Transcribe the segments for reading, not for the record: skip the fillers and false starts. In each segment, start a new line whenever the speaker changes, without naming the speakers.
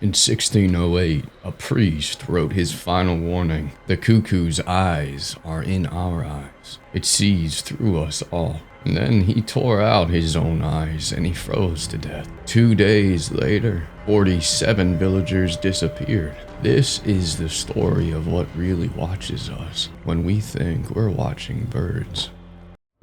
In 1608, a priest wrote his final warning. The cuckoo's eyes are in our eyes. It sees through us all. And then he tore out his own eyes and he froze to death. 2 days later, 47 villagers disappeared. This is the story of what really watches us when we think we're watching birds.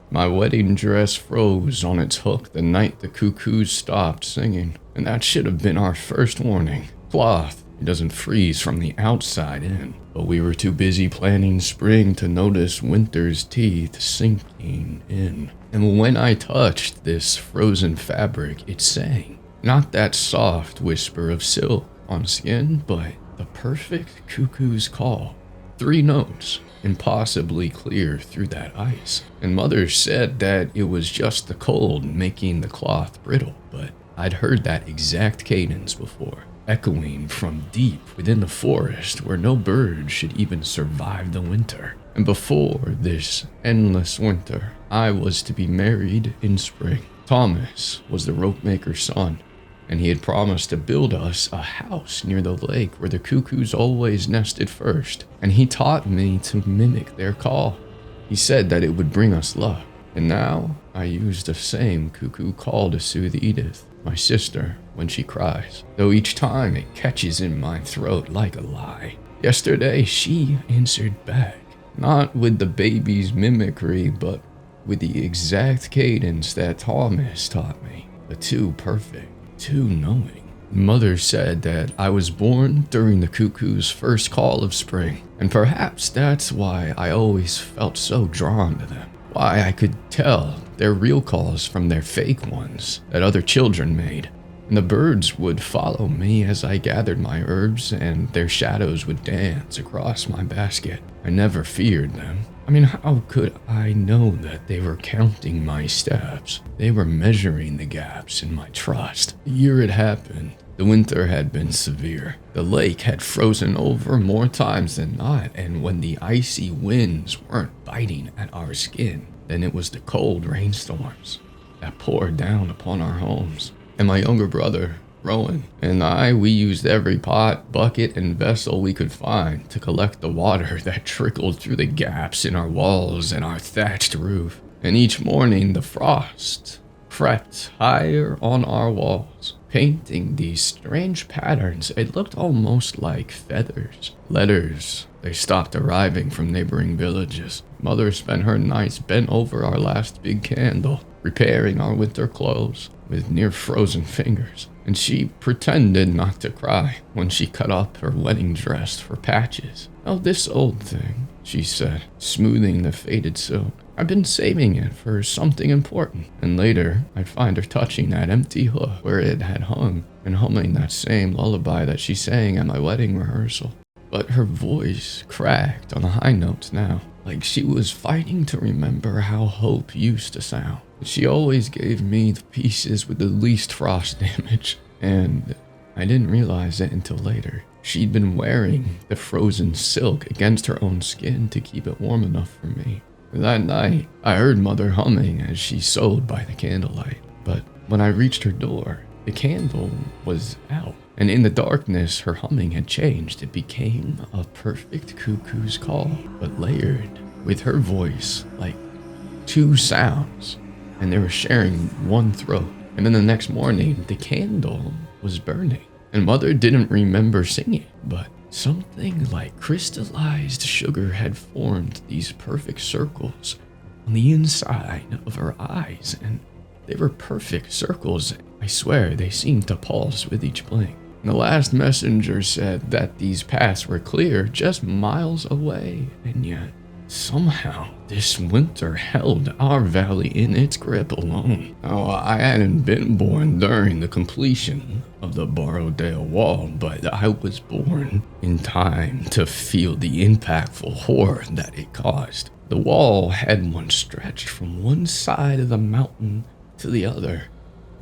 My wedding dress froze on its hook the night the cuckoos stopped singing, and that should have been our first warning. Cloth, it doesn't freeze from the outside in, but we were too busy planning spring to notice winter's teeth sinking in. And when I touched this frozen fabric, it sang. Not that soft whisper of silk on skin, but the perfect cuckoo's call. 3 notes, impossibly clear through that ice. And Mother said that it was just the cold making the cloth brittle, but I'd heard that exact cadence before, echoing from deep within the forest where no bird should even survive the winter. And before this endless winter, I was to be married in spring. Thomas was the rope maker's son, and he had promised to build us a house near the lake where the cuckoos always nested first, and he taught me to mimic their call. He said that it would bring us luck, and now I use the same cuckoo call to soothe Edith, my sister, when she cries, though each time it catches in my throat like a lie. Yesterday she answered back, not with the baby's mimicry, but with the exact cadence that Thomas taught me, but too perfect. Too knowing. Mother said that I was born during the cuckoo's first call of spring, and perhaps that's why I always felt so drawn to them. Why I could tell their real calls from their fake ones that other children made. And the birds would follow me as I gathered my herbs, and their shadows would dance across my basket. I never feared them. I mean, how could I know that they were counting my steps? They were measuring the gaps in my trust. The year it happened, the winter had been severe. The lake had frozen over more times than not, and when the icy winds weren't biting at our skin, then it was the cold rainstorms that poured down upon our homes. And my younger brother, Rowan, and we used every pot, bucket, and vessel we could find to collect the water that trickled through the gaps in our walls and our thatched roof. And each morning the frost crept higher on our walls, painting these strange patterns. It looked almost like feathers. Letters, they stopped arriving from neighboring villages. Mother spent her nights bent over our last big candle, repairing our winter clothes with near-frozen fingers. And she pretended not to cry when she cut up her wedding dress for patches. "Oh, this old thing," she said, smoothing the faded silk. "I've been saving it for something important." And later, I'd find her touching that empty hook where it had hung and humming that same lullaby that she sang at my wedding rehearsal. But her voice cracked on the high notes now, like she was fighting to remember how hope used to sound. She always gave me the pieces with the least frost damage, and I didn't realize it until later. She'd been wearing the frozen silk against her own skin to keep it warm enough for me. That night, I heard Mother humming as she sewed by the candlelight, but when I reached her door, the candle was out, and in the darkness, her humming had changed. It became a perfect cuckoo's call, but layered with her voice like 2 sounds. And they were sharing one throat. And then the next morning, the candle was burning. And Mother didn't remember singing, but something like crystallized sugar had formed these perfect circles on the inside of her eyes. And they were perfect circles. I swear, they seemed to pulse with each blink. And the last messenger said that these paths were clear just miles away. And yet, somehow, this winter held our valley in its grip alone. Now, I hadn't been born during the completion of the Borrowdale wall, but I was born in time to feel the impactful horror that it caused. The wall had once stretched from one side of the mountain to the other,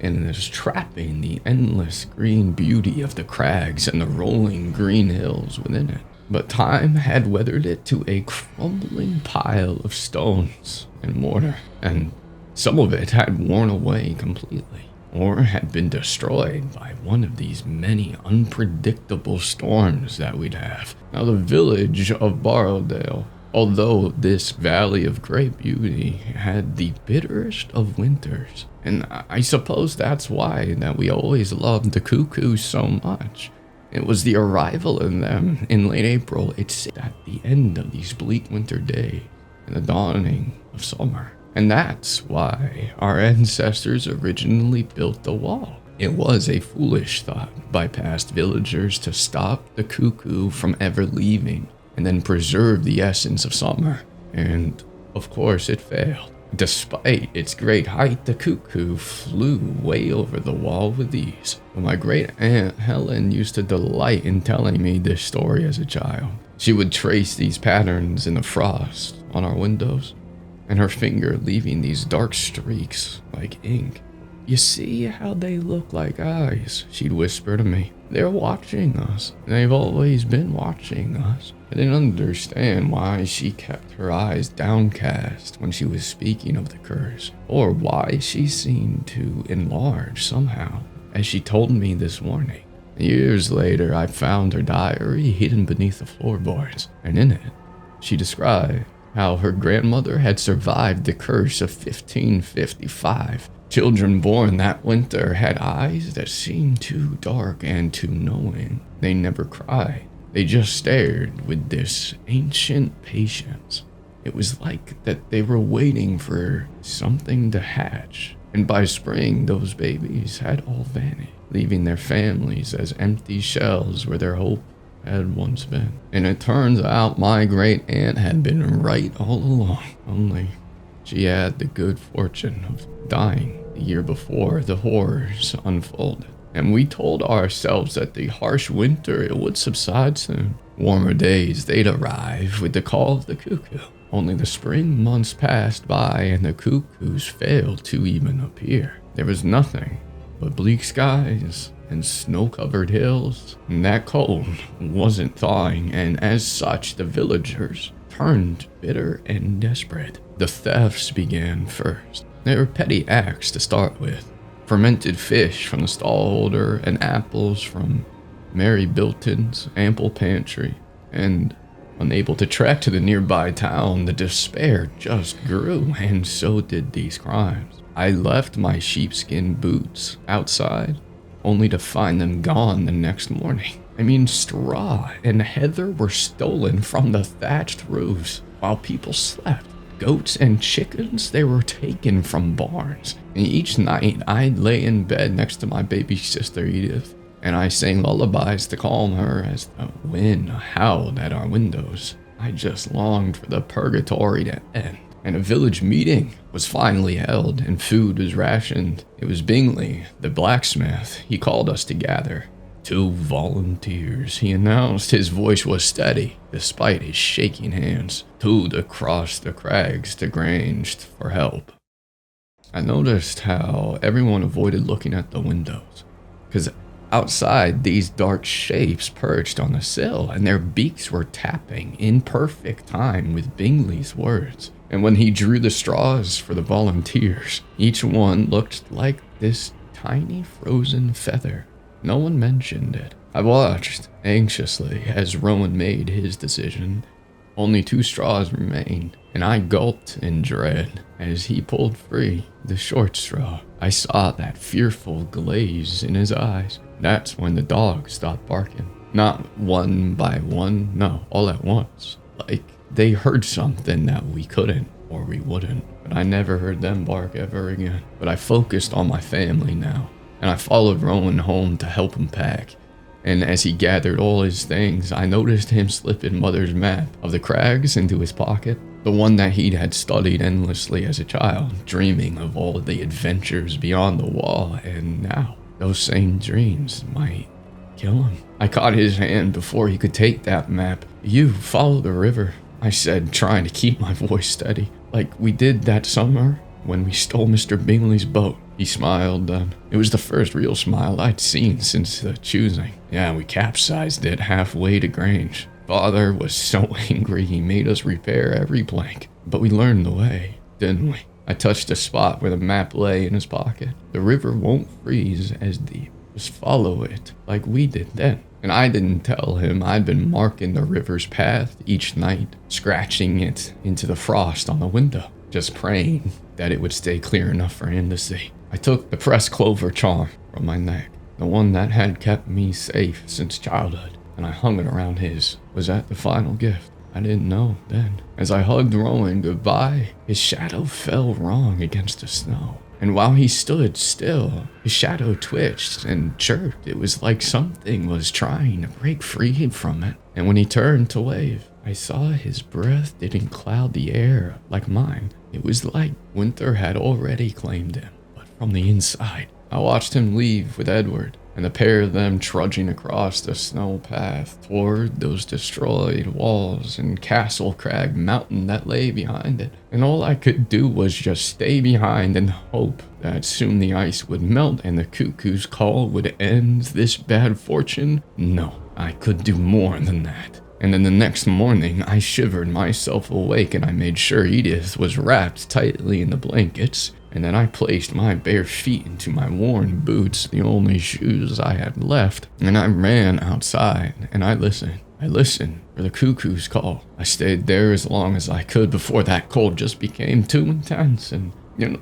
and was trapping the endless green beauty of the crags and the rolling green hills within it. But time had weathered it to a crumbling pile of stones and mortar, and some of it had worn away completely. or had been destroyed by one of these many unpredictable storms that we'd have. Now, the village of Borrowdale, although this valley of great beauty, had the bitterest of winters. And I suppose that's why that we always loved the Cuckoos so much. It was the arrival of them in late April. It's at the end of these bleak winter days and the dawning of summer. And that's why our ancestors originally built the wall. It was a foolish thought by past villagers to stop the cuckoo from ever leaving and then preserve the essence of summer. And of course it failed. Despite its great height, the cuckoo flew way over the wall with ease. My great aunt Helen used to delight in telling me this story as a child. She would trace these patterns in the frost on our windows, and her finger leaving these dark streaks like ink. "You see how they look like eyes?" she'd whisper to me. "They're watching us. They've always been watching us." I didn't understand why she kept her eyes downcast when she was speaking of the curse, or why she seemed to enlarge somehow, as she told me this morning. Years later, I found her diary hidden beneath the floorboards, and in it, she described how her grandmother had survived the curse of 1555. Children born that winter had eyes that seemed too dark and too knowing. They never cried. They just stared with this ancient patience. It was like that they were waiting for something to hatch. And by spring, those babies had all vanished, leaving their families as empty shells where their hope had once been. And it turns out my great aunt had been right all along, only she had the good fortune of dying the year before the horrors unfolded. And we told ourselves that the harsh winter, it would subside soon. Warmer days, they'd arrive with the call of the cuckoo. Only the spring months passed by and the cuckoos failed to even appear. There was nothing but bleak skies and snow-covered hills, and that cold wasn't thawing, and as such, the villagers turned bitter and desperate. The thefts began first. They were petty acts to start with. Fermented fish from the stallholder and apples from Mary Bilton's ample pantry. And unable to trek to the nearby town, the despair just grew, and so did these crimes. I left my sheepskin boots outside, only to find them gone the next morning. I mean, straw and heather were stolen from the thatched roofs while people slept. Goats and chickens, they were taken from barns. And each night, I'd lay in bed next to my baby sister Edith, and I sang lullabies to calm her as the wind howled at our windows. I just longed for the purgatory to end. And a village meeting was finally held, and food was rationed. It was Bingley, the blacksmith. He called us to gather. 2 volunteers, he announced. His voice was steady, despite his shaking hands. 2 to cross the crags to Grange for help. I noticed how everyone avoided looking at the windows, because outside these dark shapes perched on the sill, and their beaks were tapping in perfect time with Bingley's words. And when he drew the straws for the volunteers, each one looked like this tiny frozen feather. No one mentioned it. I watched anxiously as Rowan made his decision. Only 2 straws remained, and I gulped in dread as he pulled free the short straw. I saw that fearful glaze in his eyes. That's when the dogs stopped barking. Not one by one, no, all at once. Like they heard something that we couldn't, or we wouldn't. But I never heard them bark ever again. But I focused on my family now, and I followed Rowan home to help him pack. And as he gathered all his things, I noticed him slipping Mother's map of the crags into his pocket, the one that he had studied endlessly as a child, dreaming of all the adventures beyond the wall, and now those same dreams might kill him. I caught his hand before he could take that map. "You follow the river," I said, trying to keep my voice steady, "like we did that summer when we stole Mr. Bingley's boat." He smiled then. It was the first real smile I'd seen since the choosing. "Yeah, we capsized it halfway to Grange. Father was so angry he made us repair every plank. But we learned the way, didn't we?" I touched a spot where the map lay in his pocket. The river won't freeze as deep. Just follow it like we did then. And I didn't tell him I'd been marking the river's path each night, scratching it into the frost on the window, just praying that it would stay clear enough for him to see. I took the pressed clover charm from my neck, the one that had kept me safe since childhood, and I hung it around his. Was that the final gift? I didn't know then. As I hugged Rowan goodbye, his shadow fell wrong against the snow. And while he stood still, his shadow twitched and chirped. It was like something was trying to break free from it. And when he turned to wave, I saw his breath didn't cloud the air like mine. It was like winter had already claimed him, but from the inside. I watched him leave with Edward, and the pair of them trudging across the snow path toward those destroyed walls and Castle Crag Mountain that lay behind it. And all I could do was just stay behind and hope that soon the ice would melt and the Cuckoo's call would end this bad fortune. No, I could do more than that. And then the next morning, I shivered myself awake and I made sure Edith was wrapped tightly in the blankets. And then I placed my bare feet into my worn boots, the only shoes I had left, and I ran outside and I listened. I listened for the Cuckoo's call. I stayed there as long as I could before that cold just became too intense. And,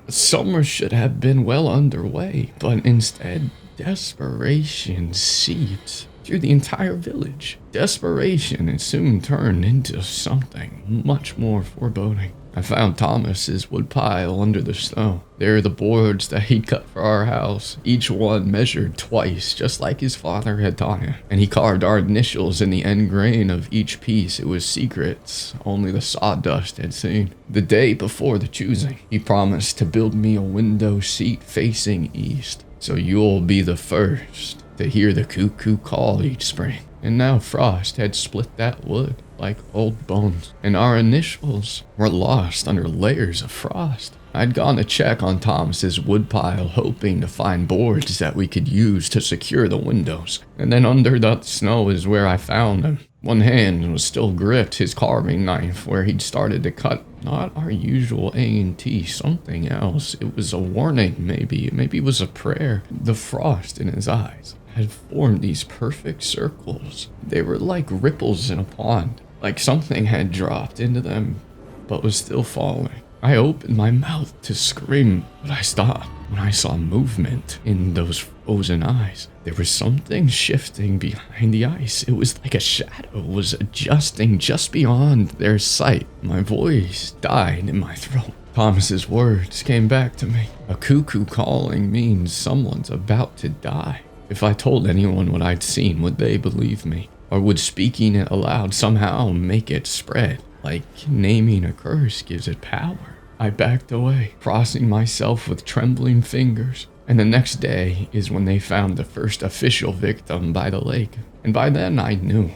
summer should have been well underway, but instead, desperation seeped through the entire village. Desperation, it soon turned into something much more foreboding. I found Thomas's woodpile under the snow. There are the boards that he'd cut for our house, each one measured twice, just like his father had taught him. And he carved our initials in the end grain of each piece. It was secrets only the sawdust had seen. The day before the choosing, he promised to build me a window seat facing east, so you'll be the first to hear the cuckoo call each spring. And now frost had split that wood like old bones, and our initials were lost under layers of frost. I'd gone to check on Thomas's woodpile, hoping to find boards that we could use to secure the windows. And then under the snow is where I found him. One hand was still gripped his carving knife where he'd started to cut not our usual A&T, something else. It was a warning, maybe it was a prayer. The frost in his eyes had formed these perfect circles. They were like ripples in a pond, like something had dropped into them, but was still falling. I opened my mouth to scream, but I stopped when I saw movement in those frozen eyes. There was something shifting behind the ice. It was like a shadow was adjusting just beyond their sight. My voice died in my throat. Thomas's words came back to me. A cuckoo calling means someone's about to die. If I told anyone what I'd seen, would they believe me? Or would speaking it aloud somehow make it spread? Like naming a curse gives it power. I backed away, crossing myself with trembling fingers. And the next day is when they found the first official victim by the lake. And by then I knew,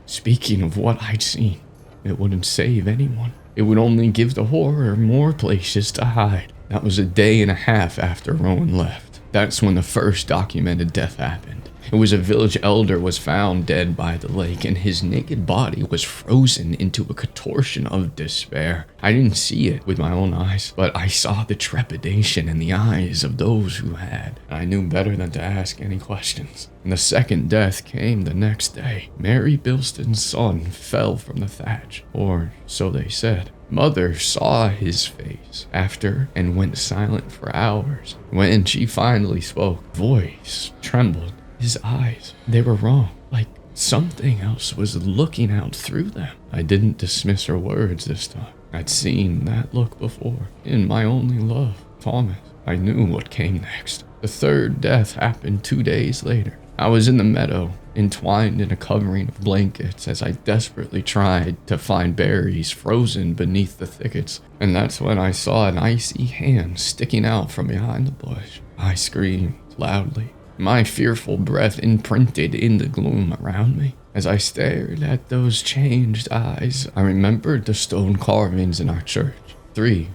speaking of what I'd seen, it wouldn't save anyone. It would only give the horror more places to hide. That was a day and a half after Rowan left. That's when the first documented death happened. It was a village elder was found dead by the lake, and his naked body was frozen into a contortion of despair. I didn't see it with my own eyes, but I saw the trepidation in the eyes of those who had. And I knew better than to ask any questions. And the second death came the next day. Mary Bilston's son fell from the thatch, or so they said. Mother saw his face after and went silent for hours. When she finally spoke, voice trembled. His eyes, they were wrong, like something else was looking out through them. I didn't dismiss her words this time. I'd seen that look before, in my only love, Thomas. I knew what came next. The third death happened 2 days later. I was in the meadow, entwined in a covering of blankets as I desperately tried to find berries frozen beneath the thickets. And that's when I saw an icy hand sticking out from behind the bush. I screamed loudly, my fearful breath imprinted in the gloom around me. As I stared at those changed eyes, I remembered the stone carvings in our church. 3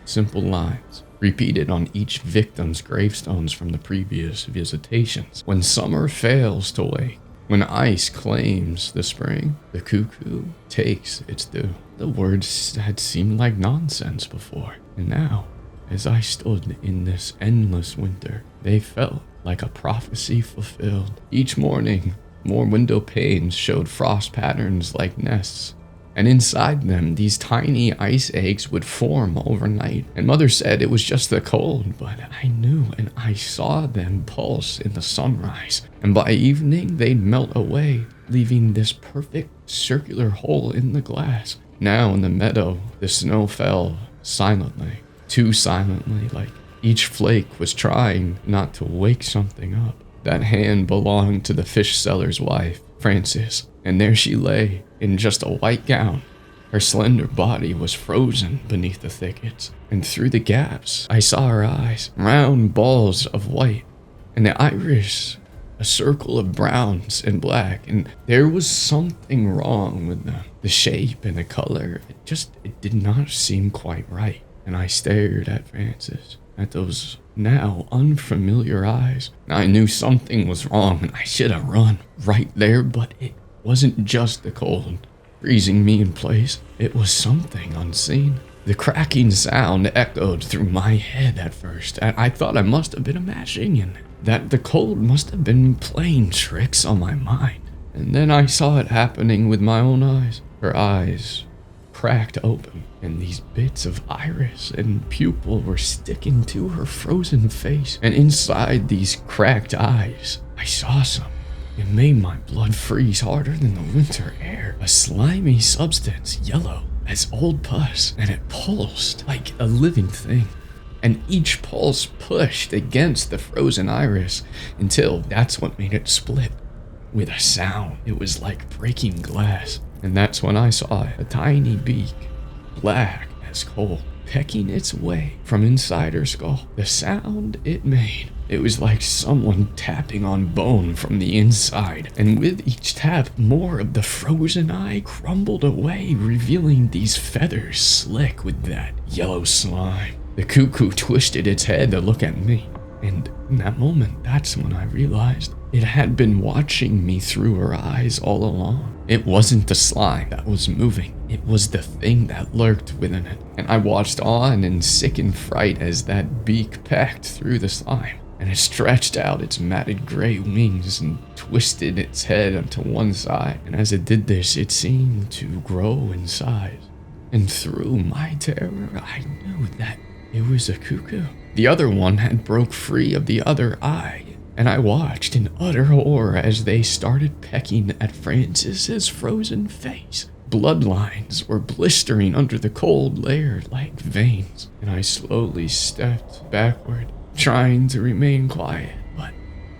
simple lines, repeated on each victim's gravestones from the previous visitations. When summer fails to wake, when ice claims the spring, the cuckoo takes its due. The words had seemed like nonsense before, and now As I stood in this endless winter, they felt like a prophecy fulfilled. Each morning, more window panes showed frost patterns like nests, and inside them, these tiny ice eggs would form overnight. And Mother said it was just the cold, but I knew and I saw them pulse in the sunrise. And by evening, they'd melt away, leaving this perfect circular hole in the glass. Now in the meadow, the snow fell silently, too silently, like each flake was trying not to wake something up. That hand belonged to the fish seller's wife, Frances, and there she lay in just a white gown. Her slender body was frozen beneath the thickets, and through the gaps I saw her eyes, round balls of white, and the iris a circle of browns and black, and there was something wrong with them. The shape and the color, it did not seem quite right. And I stared at Frances, at those now unfamiliar eyes. I knew something was wrong and I should have run right there, but it wasn't just the cold freezing me in place. It was something unseen. The cracking sound echoed through my head at first, and I thought I must have been imagining it, that the cold must have been playing tricks on my mind. And then I saw it happening with my own eyes. Her eyes cracked open, and these bits of iris and pupil were sticking to her frozen face. And inside these cracked eyes, I saw something. It made my blood freeze harder than the winter air. A slimy substance, yellow as old pus, and it pulsed like a living thing. And each pulse pushed against the frozen iris until that's what made it split with a sound. It was like breaking glass. And that's when I saw it, a tiny beak, black as coal, pecking its way from inside her skull. The sound it made, it was like someone tapping on bone from the inside. And with each tap, more of the frozen eye crumbled away, revealing these feathers slick with that yellow slime. The cuckoo twisted its head to look at me. And in that moment, that's when I realized it had been watching me through her eyes all along. It wasn't the slime that was moving. It was the thing that lurked within it. And I watched on in sickened fright as that beak pecked through the slime. And it stretched out its matted gray wings and twisted its head onto one side. And as it did this, it seemed to grow in size. And through my terror, I knew that it was a cuckoo. The other one had broke free of the other eye, and I watched in utter horror as they started pecking at Frances's frozen face. Bloodlines were blistering under the cold layer like veins, and I slowly stepped backward, trying to remain quiet, but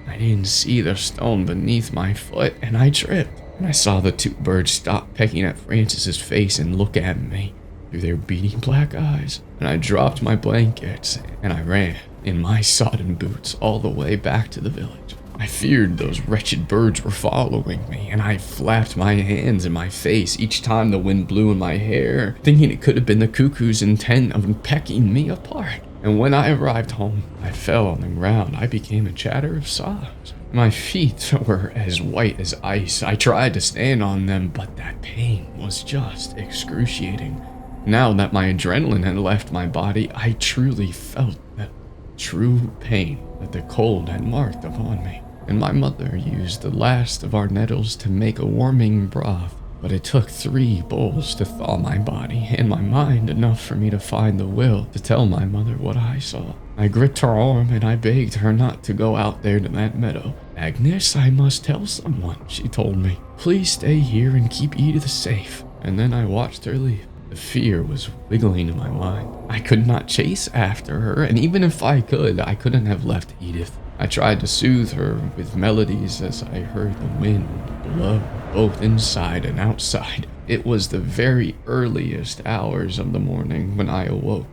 I didn't see the stone beneath my foot, and I tripped. And I saw the two birds stop pecking at Frances's face and look at me through their beady black eyes. And I dropped my blankets and I ran in my sodden boots all the way back to the village. I feared those wretched birds were following me, and I flapped my hands in my face each time the wind blew in my hair, thinking it could have been the cuckoo's intent of pecking me apart. And when I arrived home, I fell on the ground. I became a chatter of sobs. My feet were as white as ice. I tried to stand on them, but that pain was just excruciating. Now that my adrenaline had left my body, I truly felt that true pain that the cold had marked upon me. And my mother used the last of our nettles to make a warming broth, but it took 3 bowls to thaw my body and my mind enough for me to find the will to tell my mother what I saw. I gripped her arm and I begged her not to go out there to that meadow. "Agnes, I must tell someone," she told me. "Please stay here and keep Edith safe." And then I watched her leave. The fear was wiggling in my mind. I could not chase after her, and even if I could, I couldn't have left Edith. I tried to soothe her with melodies as I heard the wind blow, both inside and outside. It was the very earliest hours of the morning when I awoke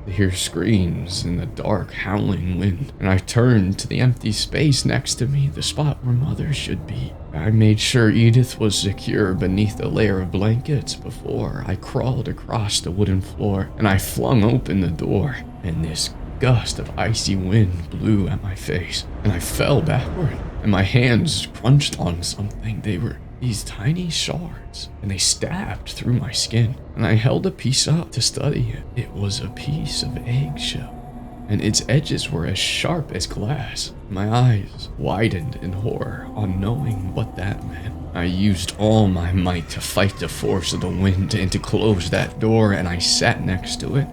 to hear screams in the dark, howling wind, and I turned to the empty space next to me, the spot where Mother should be. I made sure Edith was secure beneath a layer of blankets before I crawled across the wooden floor, and I flung open the door, and this gust of icy wind blew at my face, and I fell backward, and my hands crunched on something. They were these tiny shards, and they stabbed through my skin. And I held a piece up to study it. It was a piece of eggshell, and its edges were as sharp as glass. My eyes widened in horror on knowing what that meant. I used all my might to fight the force of the wind and to close that door, and I sat next to it,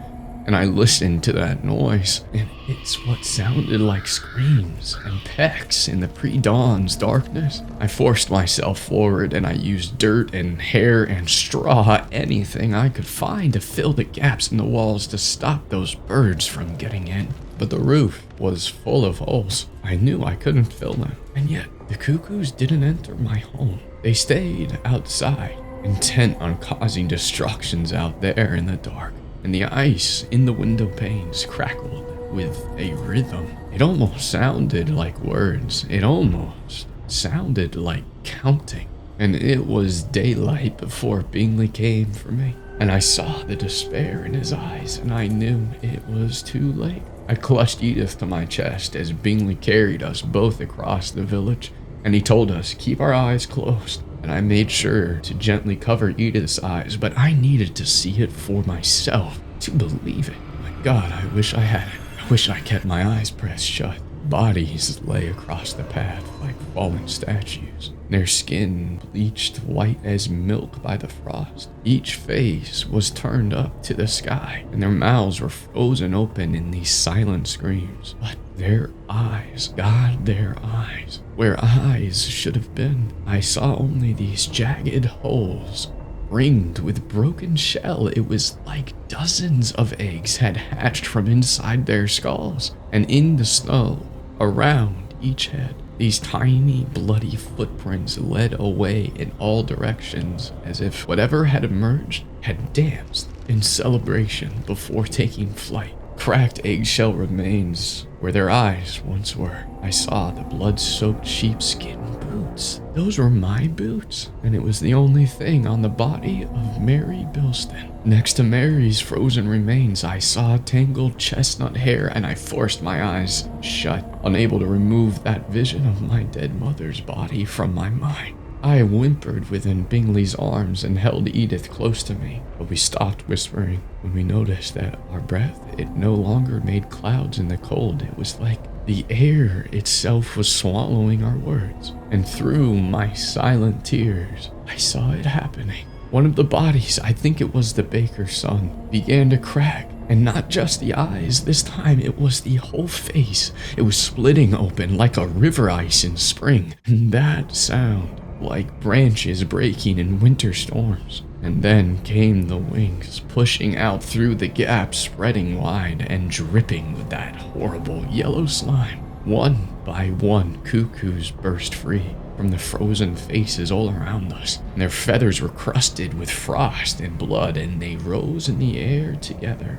and I listened to that noise, and it's what sounded like screams and pecks in the pre-dawn's darkness. I forced myself forward, and I used dirt and hair and straw, anything I could find to fill the gaps in the walls to stop those birds from getting in. But the roof was full of holes. I knew I couldn't fill them, and yet the cuckoos didn't enter my home. They stayed outside, intent on causing destructions out there in the dark. And the ice in the window panes crackled with a rhythm. It almost sounded like words. It almost sounded like counting. And it was daylight before Bingley came for me. And I saw the despair in his eyes, and I knew it was too late. I clutched Edith to my chest as Bingley carried us both across the village, and he told us keep our eyes closed. And I made sure to gently cover Edith's eyes, but I needed to see it for myself, to believe it. My God, I wish I had it. I wish I kept my eyes pressed shut. Bodies lay across the path like fallen statues, their skin bleached white as milk by the frost. Each face was turned up to the sky, and their mouths were frozen open in these silent screams. But their eyes, God, their eyes, where eyes should have been, I saw only these jagged holes ringed with broken shell. It was like dozens of eggs had hatched from inside their skulls, and in the snow around each head, these tiny bloody footprints led away in all directions, as if whatever had emerged had danced in celebration before taking flight. Cracked eggshell remains where their eyes once were. I saw the blood-soaked sheepskin boots. Those were my boots, and it was the only thing on the body of Mary Bilston. Next to Mary's frozen remains, I saw tangled chestnut hair, and I forced my eyes shut, unable to remove that vision of my dead mother's body from my mind. I whimpered within Bingley's arms and held Edith close to me, but we stopped whispering when we noticed that our breath, it no longer made clouds in the cold. It was like the air itself was swallowing our words, and through my silent tears, I saw it happening. One of the bodies, I think it was the baker's son, began to crack. And not just the eyes, this time it was the whole face. It was splitting open like a river ice in spring. And that sound, like branches breaking in winter storms. And then came the wings, pushing out through the gap, spreading wide and dripping with that horrible yellow slime. One by one, cuckoos burst free from the frozen faces all around us. And their feathers were crusted with frost and blood, and they rose in the air together.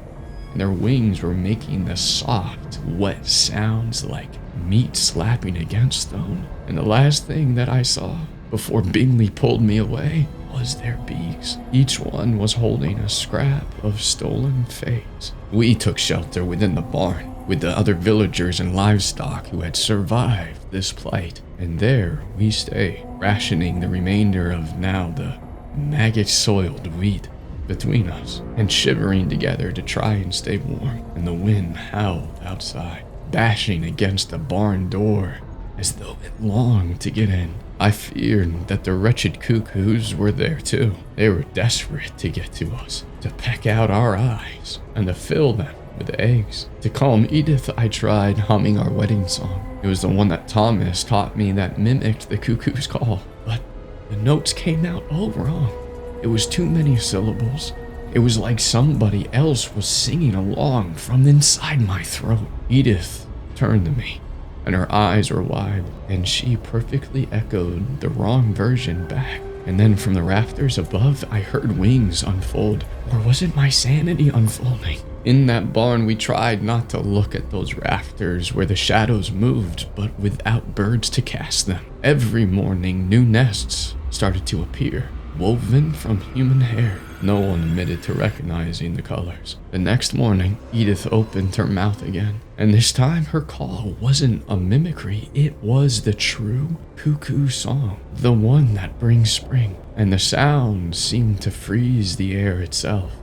And their wings were making the soft, wet sounds like meat slapping against stone. And the last thing that I saw before Bingley pulled me away was their beaks. Each one was holding a scrap of stolen face. We took shelter within the barn with the other villagers and livestock who had survived this plight. And there we stayed, rationing the remainder of now the maggot-soiled wheat between us, and shivering together to try and stay warm. And the wind howled outside, bashing against the barn door as though it longed to get in. I feared that the wretched cuckoos were there too. They were desperate to get to us, to peck out our eyes, and to fill them with eggs. To calm Edith, I tried humming our wedding song. It was the one that Thomas taught me that mimicked the cuckoo's call, but the notes came out all wrong. It was too many syllables. It was like somebody else was singing along from inside my throat. Edith turned to me, and her eyes were wide, and she perfectly echoed the wrong version back. And then from the rafters above, I heard wings unfold. Or was it my sanity unfolding? In that barn, we tried not to look at those rafters where the shadows moved, but without birds to cast them. Every morning, new nests started to appear, woven from human hair. No one admitted to recognizing the colors. The next morning, Edith opened her mouth again, and this time her call wasn't a mimicry, it was the true cuckoo song, the one that brings spring, and the sound seemed to freeze the air itself.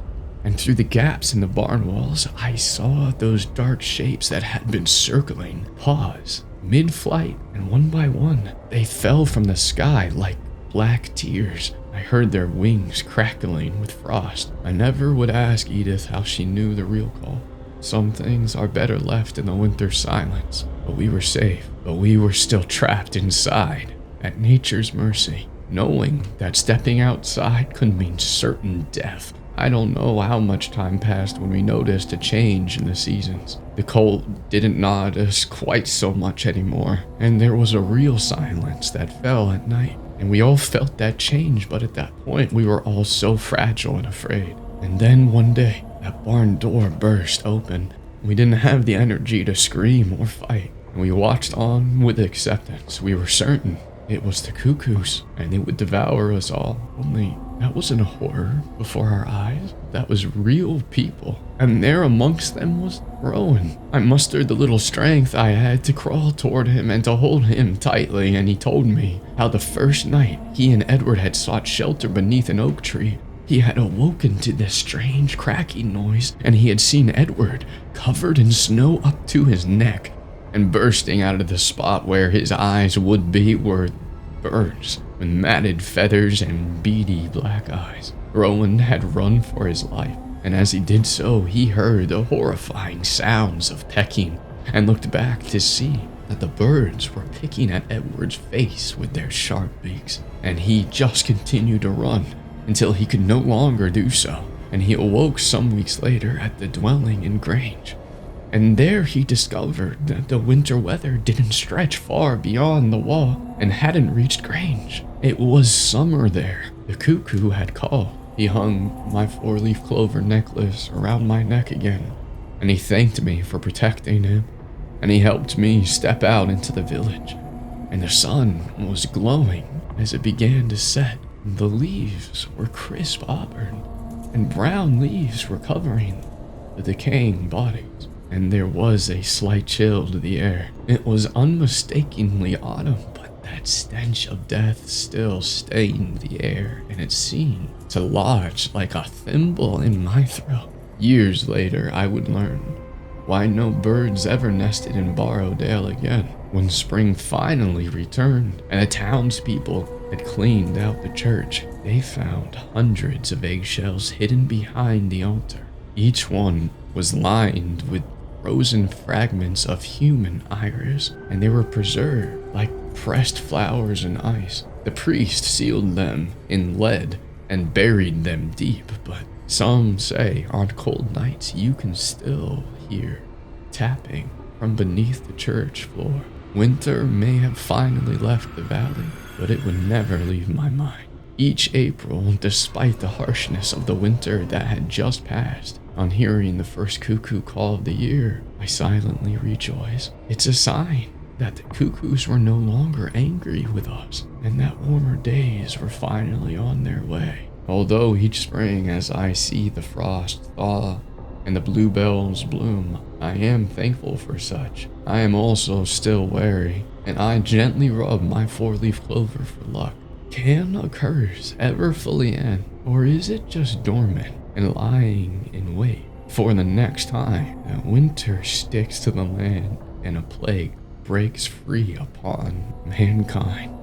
And through the gaps in the barn walls, I saw those dark shapes that had been circling pause mid-flight, and one by one, they fell from the sky like black tears. I heard their wings crackling with frost. I never would ask Edith how she knew the real call. Some things are better left in the winter silence, but we were safe. But we were still trapped inside, at nature's mercy, knowing that stepping outside could mean certain death. I don't know how much time passed when we noticed a change in the seasons. The cold didn't gnaw at us quite so much anymore, and there was a real silence that fell at night. And we all felt that change, but at that point, we were all so fragile and afraid. And then one day, that barn door burst open. We didn't have the energy to scream or fight. And we watched on with acceptance. We were certain it was the Cuckoos, and they would devour us all. Only that wasn't a horror before our eyes. That was real people. And there amongst them was Rowan. I mustered the little strength I had to crawl toward him and to hold him tightly, and he told me how the first night he and Edward had sought shelter beneath an oak tree, he had awoken to this strange cracking noise, and he had seen Edward covered in snow up to his neck, and bursting out of the spot where his eyes would be were birds with matted feathers and beady black eyes. Rowan had run for his life, and as he did so, he heard the horrifying sounds of pecking and looked back to see that the birds were picking at Edward's face with their sharp beaks, and he just continued to run until he could no longer do so, and he awoke some weeks later at the dwelling in Grange. And there he discovered that the winter weather didn't stretch far beyond the wall and hadn't reached Grange. It was summer there. The cuckoo had called. He hung my four-leaf clover necklace around my neck again, and he thanked me for protecting him, and he helped me step out into the village. And the sun was glowing as it began to set. The leaves were crisp auburn, and brown leaves were covering the decaying bodies. And there was a slight chill to the air. It was unmistakably autumn, but that stench of death still stained the air, and it seemed to lodge like a thimble in my throat. Years later, I would learn why no birds ever nested in Borrowdale again. When spring finally returned, and the townspeople had cleaned out the church, they found hundreds of eggshells hidden behind the altar. Each one was lined with frozen fragments of human iris, and they were preserved like pressed flowers in ice. The priest sealed them in lead and buried them deep, but some say on cold nights you can still hear tapping from beneath the church floor. Winter may have finally left the valley, but it would never leave my mind. Each April, despite the harshness of the winter that had just passed, on hearing the first cuckoo call of the year, I silently rejoice. It's a sign that the cuckoos were no longer angry with us, and that warmer days were finally on their way. Although each spring, as I see the frost thaw and the bluebells bloom, I am thankful for such. I am also still wary, and I gently rub my four-leaf clover for luck. Can a curse ever fully end, or is it just dormant and lying in wait for the next time that winter sticks to the land and a plague breaks free upon mankind?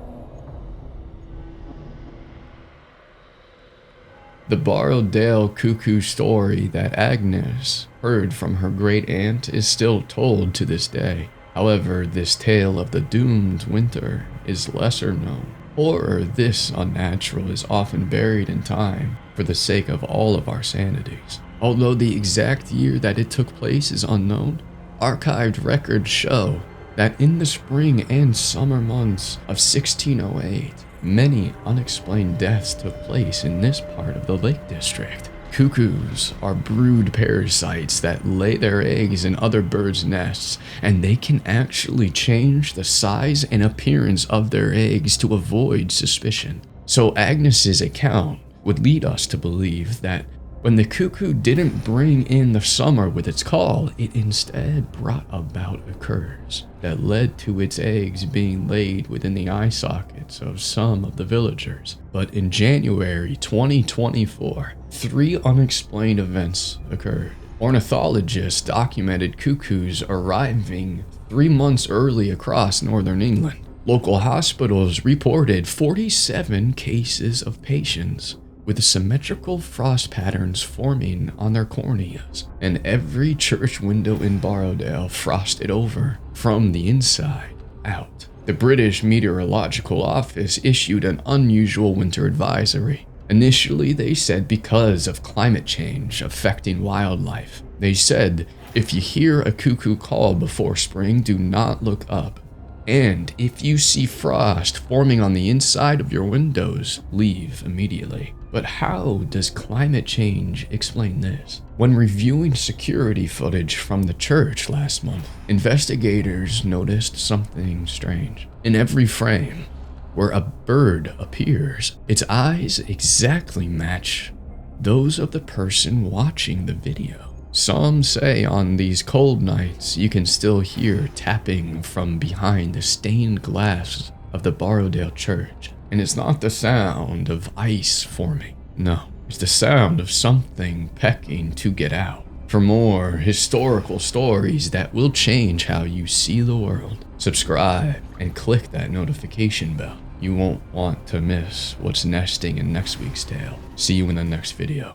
The Borrowdale cuckoo story that Agnes heard from her great aunt is still told to this day. However, this tale of the doomed winter is lesser known. Horror this unnatural is often buried in time for the sake of all of our sanities. Although the exact year that it took place is unknown, archived records show that in the spring and summer months of 1608, many unexplained deaths took place in this part of the Lake District. Cuckoos are brood parasites that lay their eggs in other birds' nests, and they can actually change the size and appearance of their eggs to avoid suspicion. So Agnes's account would lead us to believe that when the cuckoo didn't bring in the summer with its call, it instead brought about a curse that led to its eggs being laid within the eye sockets of some of the villagers. But in January 2024, 3 unexplained events occurred. Ornithologists documented cuckoos arriving 3 months early across northern England. Local hospitals reported 47 cases of patients with symmetrical frost patterns forming on their corneas, and every church window in Borrowdale frosted over from the inside out. The British Meteorological Office issued an unusual winter advisory. Initially, they said because of climate change affecting wildlife. They said, if you hear a cuckoo call before spring, do not look up. And if you see frost forming on the inside of your windows, leave immediately. But how does climate change explain this? When reviewing security footage from the church last month, investigators noticed something strange. In every frame where a bird appears, its eyes exactly match those of the person watching the video. Some say on these cold nights, you can still hear tapping from behind the stained glass of the Borrowdale church. And it's not the sound of ice forming. No, it's the sound of something pecking to get out. For more historical stories that will change how you see the world, subscribe and click that notification bell. You won't want to miss what's nesting in next week's tale. See you in the next video.